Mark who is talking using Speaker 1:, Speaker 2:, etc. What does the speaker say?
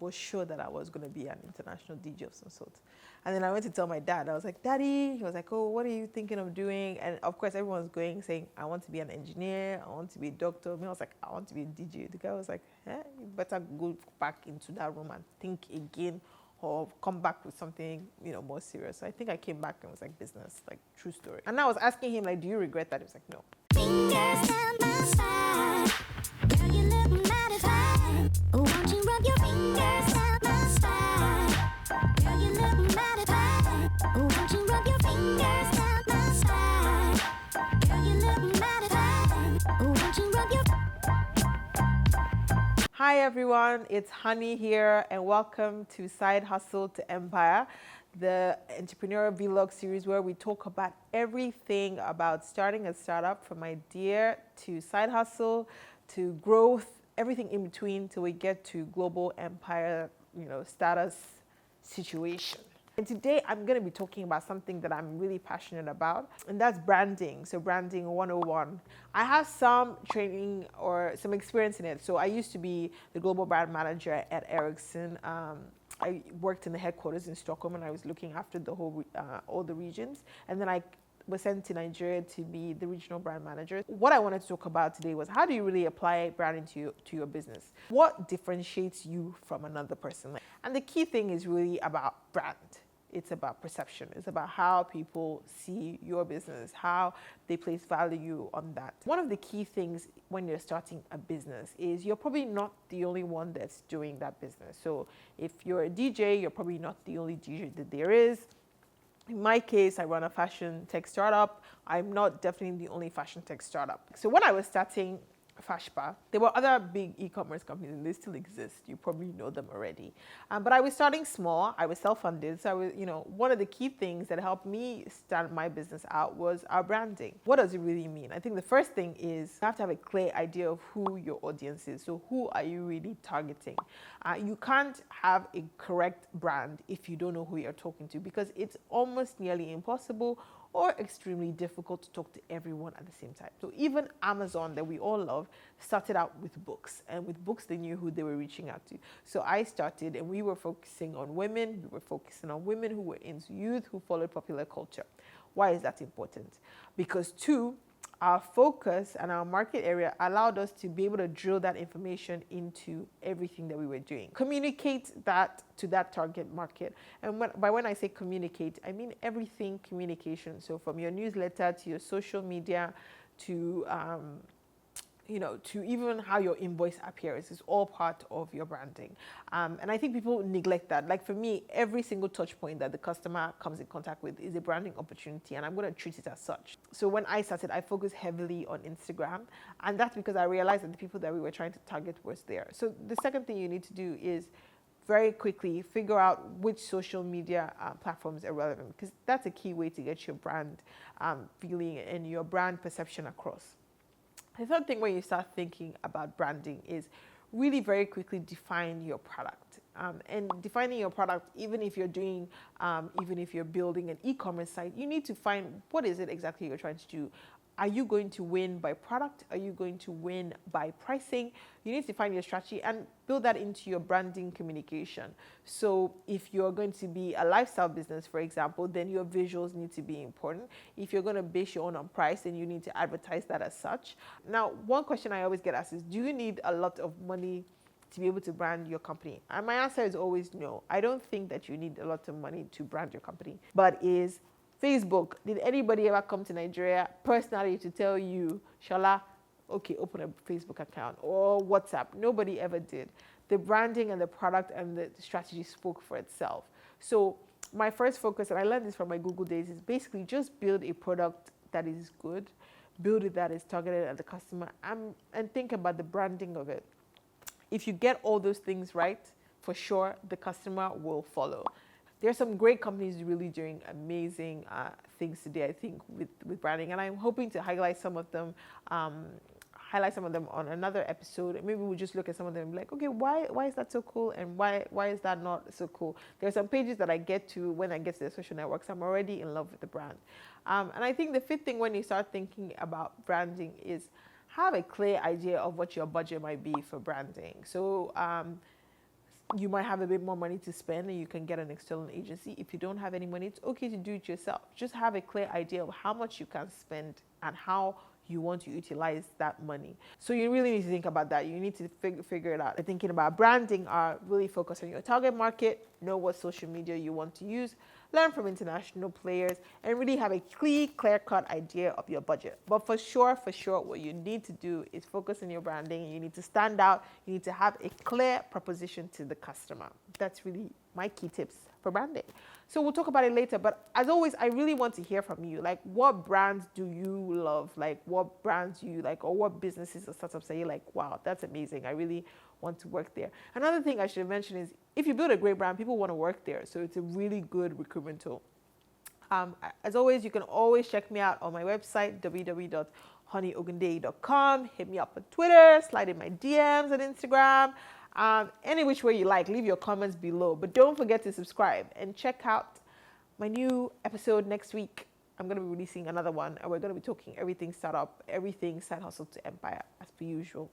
Speaker 1: was sure that I was going to be an international DJ of some sort. And then I went to tell my dad. I was like, Daddy, he was like, oh, what are you thinking of doing? And of course, everyone's going saying, I want to be an engineer. I want to be a doctor. Me, I was like, I want to be a DJ. The guy was like, you better go back into that room and think again or come back with something, more serious. So I think I came back and was like, business, like true story. And I was asking him, like, do you regret that? He was like, no. Fingers down my spine. Girl, you look mighty fine. Oh, won't you rub your fingers down my spine? Girl, you look mighty fine. Oh, won't you rub your fingers down my spine? Girl, you look mighty fine. Oh, won't you rub your... Hi everyone, it's Honey here and welcome to Side Hustle to Empire, the entrepreneurial vlog series where we talk about everything about starting a startup, from idea to side hustle to growth, everything in between till we get to global empire, status situation. And today I'm going to be talking about something that I'm really passionate about, and that's branding. So branding 101. I have some training or some experience in it. So I used to be the global brand manager at Ericsson. I worked in the headquarters in Stockholm and I was looking after the whole, all the regions. And then I was sent to Nigeria to be the regional brand manager. What I wanted to talk about today was how do you really apply branding to your business? What differentiates you from another person? And the key thing is really about brand. It's about perception. It's about how people see your business, how they place value on that. One of the key things when you're starting a business is you're probably not the only one that's doing that business. So if you're a DJ, you're probably not the only DJ that there is. In my case, I run a fashion tech startup. I'm not definitely the only fashion tech startup. So when I was starting Fashpa, there were other big e-commerce companies and they still exist. You probably know them already. But I was starting small. I was self-funded. So I was, one of the key things that helped me start my business out was our branding. What does it really mean? I think the first thing is you have to have a clear idea of who your audience is. So who are you really targeting? You can't have a correct brand if you don't know who you're talking to, because it's almost nearly impossible or extremely difficult to talk to everyone at the same time. So even Amazon, that we all love, started out with books. And with books, they knew who they were reaching out to. So I started, and we were focusing on women. We were focusing on women who were into youth, who followed popular culture. Why is that important? Because our focus and our market area allowed us to be able to drill that information into everything that we were doing. Communicate that to that target market. And when I say communicate, I mean everything communication. So from your newsletter to your social media to to even how your invoice appears is all part of your branding. And I think people neglect that. Like for me, every single touch point that the customer comes in contact with is a branding opportunity, and I'm going to treat it as such. So when I started, I focused heavily on Instagram, and that's because I realized that the people that we were trying to target was there. So the second thing you need to do is very quickly figure out which social media platforms are relevant, because that's a key way to get your brand feeling and your brand perception across. The third thing when you start thinking about branding is really very quickly define your product. And defining your product, even if you're building an e-commerce site, you need to find what is it exactly you're trying to do. Are you going to win by product? Are you going to win by pricing? You need to find your strategy and build that into your branding communication. So if you're going to be a lifestyle business, for example, then your visuals need to be important. If you're going to base your own on price, then you need to advertise that as such. Now, one question I always get asked is, do you need a lot of money to be able to brand your company? And my answer is always no. I don't think that you need a lot of money to brand your company. But is Facebook, did anybody ever come to Nigeria personally to tell you, Shala, okay, open a Facebook account, or WhatsApp? Nobody ever did. The branding and the product and the strategy spoke for itself. So my first focus, and I learned this from my Google days, is basically just build a product that is good, build it that is targeted at the customer, and think about the branding of it. If you get all those things right, for sure, the customer will follow. There are some great companies really doing amazing things today, I think, with branding, and I'm hoping to highlight some of them on another episode. Maybe we'll just look at some of them and be like, okay, why is that so cool, and why is that not so cool? There are some pages that I get to when I get to the social networks. I'm already in love with the brand. And I think the fifth thing when you start thinking about branding is have a clear idea of what your budget might be for branding. So you might have a bit more money to spend and you can get an external agency. If you don't have any money, it's okay to do it yourself. Just have a clear idea of how much you can spend and how you want to utilize that money. So you really need to think about that. You need to figure it out. Thinking about branding are really focus on your target market, know what social media you want to use, learn from international players, and really have a clear-cut idea of your budget. But for sure, what you need to do is focus on your branding. You need to stand out. You need to have a clear proposition to the customer. That's really my key tips for branding. So we'll talk about it later. But as always, I really want to hear from you. Like, what brands do you love? Like, what brands do you like? Or what businesses or startups are you like, wow, that's amazing. I really want to work there. Another thing I should mention is if you build a great brand, people want to work there. So it's a really good recruitment tool. As always, you can always check me out on my website, www.honeyogundeyi.com. Hit me up on Twitter, slide in my DMs on Instagram. Any which way you like, leave your comments below. But don't forget to subscribe and check out my new episode next week. I'm going to be releasing another one, and we're going to be talking everything startup, everything side hustle to empire, as per usual.